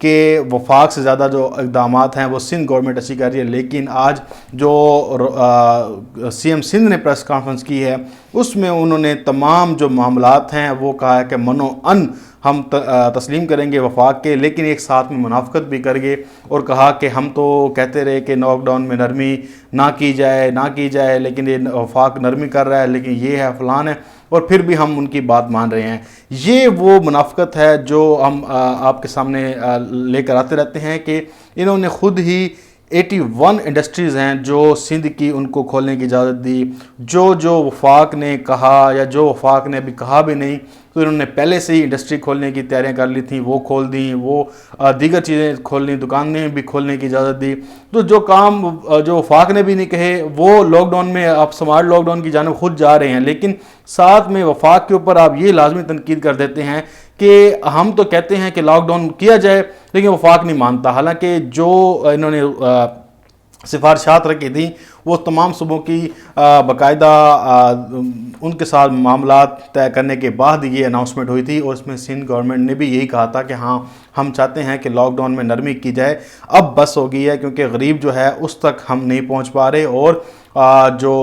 کہ وفاق سے زیادہ جو اقدامات ہیں وہ سندھ گورنمنٹ اچھی کر رہی ہے، لیکن آج جو سی ایم سندھ نے پریس کانفرنس کی ہے اس میں انہوں نے تمام جو معاملات ہیں وہ کہا ہے کہ منو ان ہم تسلیم کریں گے وفاق کے، لیکن ایک ساتھ میں منافقت بھی کر گئے اور کہا کہ ہم تو کہتے رہے کہ لاک ڈاؤن میں نرمی نہ کی جائے لیکن یہ وفاق نرمی کر رہا ہے، لیکن یہ ہے فلان ہے، اور پھر بھی ہم ان کی بات مان رہے ہیں۔ یہ وہ منافقت ہے جو ہم آپ کے سامنے لے کر آتے رہتے ہیں کہ انہوں نے خود ہی 81 انڈسٹریز ہیں جو سندھ کی ان کو کھولنے کی اجازت دی، جو وفاق نے کہا یا جو وفاق نے ابھی کہا بھی نہیں تو انہوں نے پہلے سے ہی انڈسٹری کھولنے کی تیاریاں کر لی تھیں، وہ کھول دیں، وہ دیگر چیزیں کھولنی، دکانیں بھی کھولنے کی اجازت دی۔ تو جو کام جو وفاق نے بھی نہیں کہے وہ لاک ڈاؤن میں آپ سمارٹ لاک ڈاؤن کی جانب خود جا رہے ہیں، لیکن ساتھ میں وفاق کے اوپر آپ یہ لازمی تنقید کر دیتے ہیں کہ ہم تو کہتے ہیں کہ لاک ڈاؤن کیا جائے لیکن وفاق نہیں مانتا، حالانکہ جو انہوں نے سفارشات رکھی تھیں وہ تمام صوبوں کی باقاعدہ ان کے ساتھ معاملات طے کرنے کے بعد یہ اناؤنسمنٹ ہوئی تھی، اور اس میں سندھ گورنمنٹ نے بھی یہی کہا تھا کہ ہاں ہم چاہتے ہیں کہ لاک ڈاؤن میں نرمی کی جائے۔ اب بس ہو گئی ہے کیونکہ غریب جو ہے اس تک ہم نہیں پہنچ پا رہے، اور جو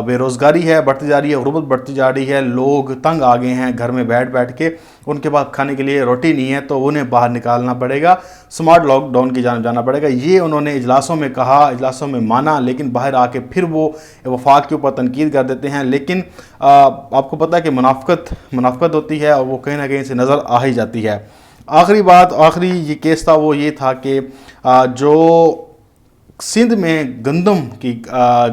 بے روزگاری ہے بڑھتی جا رہی ہے، غربت بڑھتی جا رہی ہے، لوگ تنگ آ گئے ہیں گھر میں بیٹھ کے، ان کے پاس کھانے کے لیے روٹی نہیں ہے تو انہیں باہر نکالنا پڑے گا، سمارٹ لاک ڈاؤن کی جانب جانا پڑے گا۔ یہ انہوں نے اجلاسوں میں کہا، اجلاسوں میں مانا، لیکن باہر آ کے پھر وہ وفاق کے اوپر تنقید کر دیتے ہیں۔ لیکن آپ کو پتہ ہے کہ منافقت ہوتی ہے اور وہ کہیں نہ کہیں سے نظر آ ہی جاتی ہے۔ آخری یہ کیس تھا وہ یہ تھا کہ جو سندھ میں گندم کی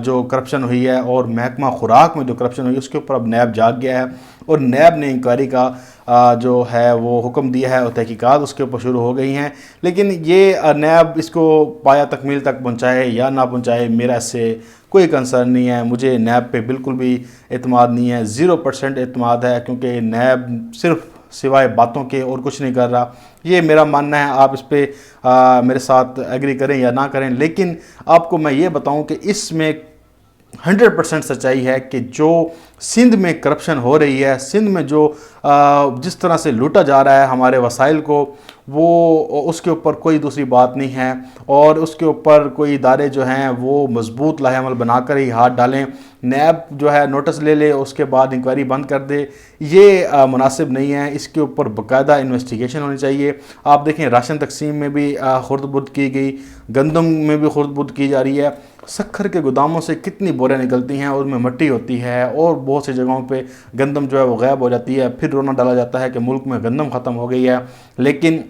جو کرپشن ہوئی ہے اور محکمہ خوراک میں جو کرپشن ہوئی ہے اس کے اوپر اب نیب جاگ گیا ہے، اور نیب نے انکوائری کا جو ہے وہ حکم دیا ہے اور تحقیقات اس کے اوپر شروع ہو گئی ہیں، لیکن یہ نیب اس کو پایا تکمیل تک پہنچائے یا نہ پہنچائے میرا اس سے کوئی کنسرن نہیں ہے۔ مجھے نیب پہ بالکل بھی اعتماد نہیں ہے، 0% اعتماد ہے، کیونکہ نیب صرف سوائے باتوں کے اور کچھ نہیں کر رہا۔ یہ میرا ماننا ہے، آپ اس پہ میرے ساتھ ایگری کریں یا نہ کریں، لیکن آپ کو میں یہ بتاؤں کہ اس میں 100% سچائی ہے کہ جو سندھ میں کرپشن ہو رہی ہے، سندھ میں جو جس طرح سے لوٹا جا رہا ہے ہمارے وسائل کو، وہ اس کے اوپر کوئی دوسری بات نہیں ہے، اور اس کے اوپر کوئی ادارے جو ہیں وہ مضبوط لاہ عمل بنا کر ہی ہاتھ ڈالیں۔ نیب جو ہے نوٹس لے لے اس کے بعد انکوائری بند کر دے، یہ مناسب نہیں ہے۔ اس کے اوپر باقاعدہ انویسٹیگیشن ہونی چاہیے۔ آپ دیکھیں راشن تقسیم میں بھی خرد برد کی گئی، گندم میں بھی خرد برد کی جا رہی ہے، سکھر کے گوداموں سے کتنی بوریں نکلتی ہیں اور اس میں مٹی ہوتی ہے، اور بہت سی جگہوں پہ گندم جو ہے وہ غائب ہو جاتی ہے، پھر رونا ڈالا جاتا ہے کہ ملک میں گندم ختم ہو گئی ہے۔ لیکن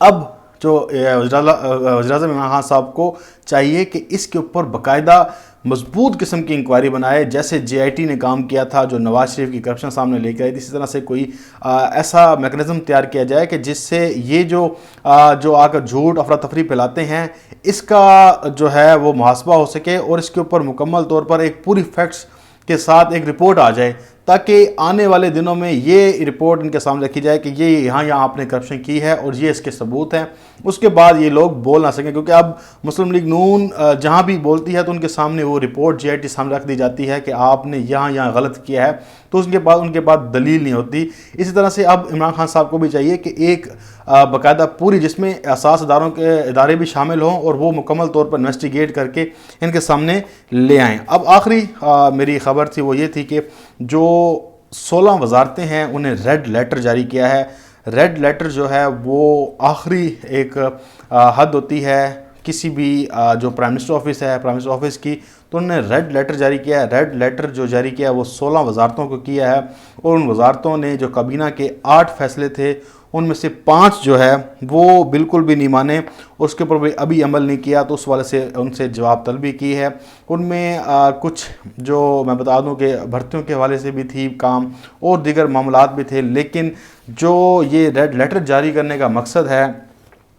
اب جو وزیر اعظم عمران خان صاحب کو چاہیے کہ اس کے اوپر باقاعدہ مضبوط قسم کی انکوائری بنائے، جیسے جے آئی ٹی نے کام کیا تھا جو نواز شریف کی کرپشن سامنے لے کے آئی تھی، اسی طرح سے کوئی ایسا میکنزم تیار کیا جائے کہ جس سے یہ جو آ کر جھوٹ افراتفری پھیلاتے ہیں اس کا جو ہے وہ محاسبہ ہو سکے، اور اس کے اوپر مکمل طور پر ایک پوری فیکٹس کے ساتھ ایک رپورٹ آ جائے، تاکہ آنے والے دنوں میں یہ رپورٹ ان کے سامنے رکھی جائے کہ یہ یہاں آپ نے کرپشن کی ہے اور یہ اس کے ثبوت ہیں۔ اس کے بعد یہ لوگ بول نہ سکیں، کیونکہ اب مسلم لیگ نون جہاں بھی بولتی ہے تو ان کے سامنے وہ رپورٹ جے آئی ٹی سامنے رکھ دی جاتی ہے کہ آپ نے یہاں غلط کیا ہے، تو ان کے بعد دلیل نہیں ہوتی۔ اسی طرح سے اب عمران خان صاحب کو بھی چاہیے کہ ایک باقاعدہ پوری جس میں اساس ادارے بھی شامل ہوں اور وہ مکمل طور پر انویسٹیگیٹ کر کے ان کے سامنے لے آئیں۔ اب آخری میری خبر تھی وہ یہ تھی کہ جو 16 وزارتیں ہیں انہیں ریڈ لیٹر جاری کیا ہے۔ ریڈ لیٹر جو ہے وہ آخری ایک حد ہوتی ہے کسی بھی جو پرائم منسٹر آفس ہے، پرائم منسٹر آفس کی، تو انہوں نے ریڈ لیٹر جاری کیا ہے۔ ریڈ لیٹر جو جاری کیا ہے وہ 16 وزارتوں کو کیا ہے، اور ان وزارتوں نے جو کابینہ کے 8 فیصلے تھے ان میں سے 5 جو ہے وہ بالکل بھی نہیں مانے، اور اس کے اوپر بھی ابھی عمل نہیں کیا، تو اس والے سے ان سے جواب طلبی کی ہے۔ ان میں کچھ جو میں بتا دوں کہ بھرتیوں کے حوالے سے بھی تھی کام، اور دیگر معاملات بھی تھے، لیکن جو یہ ریڈ لیٹر جاری کرنے کا مقصد ہے،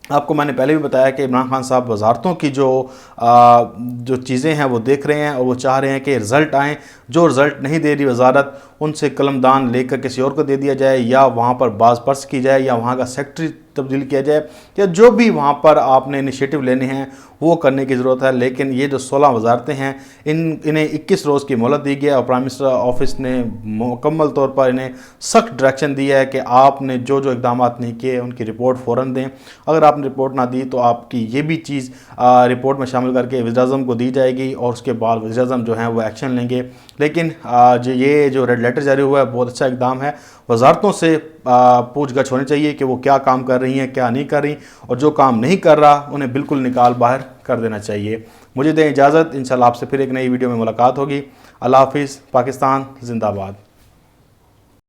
آپ کو میں نے پہلے بھی بتایا کہ عمران خان صاحب وزارتوں کی جو چیزیں ہیں وہ دیکھ رہے ہیں، اور وہ چاہ رہے ہیں کہ رزلٹ آئیں۔ جو رزلٹ نہیں دے رہی وزارت ان سے قلم دان لے کر کسی اور کو دے دیا جائے، یا وہاں پر باز پرس کی جائے، یا وہاں کا سیکٹری تبدیل کیا جائے، یا جو بھی وہاں پر آپ نے انیشیٹو لینے ہیں وہ کرنے کی ضرورت ہے۔ لیکن یہ جو 16 وزارتیں ہیں انہیں 21 روز کی مہلت دی گیا، اور پرائم منسٹر آفس نے مکمل طور پر انہیں سخت ڈائریکشن دیا ہے کہ آپ نے جو اقدامات نہیں کیے ان کی رپورٹ فوراً دیں۔ اگر آپ نے رپورٹ نہ دی تو آپ کی یہ بھی چیز رپورٹ میں شامل کر کے وزیراعظم کو دی جائے گی، اور اس کے بعد وزیراعظم جو ہیں وہ ایکشن لیں گے۔ لیکن یہ جو ریڈ لیٹر جاری ہوا ہے بہت اچھا اقدام ہے۔ وزارتوں سے پوچھ گچھ ہونی چاہیے کہ وہ کیا کام کر رہی ہیں، کیا نہیں کر رہی، اور جو کام نہیں کر رہا انہیں بالکل نکال باہر کر دینا چاہیے۔ مجھے دیں اجازت، انشاءاللہ آپ سے پھر ایک نئی ویڈیو میں ملاقات ہوگی۔ اللہ حافظ۔ پاکستان زندہ باد۔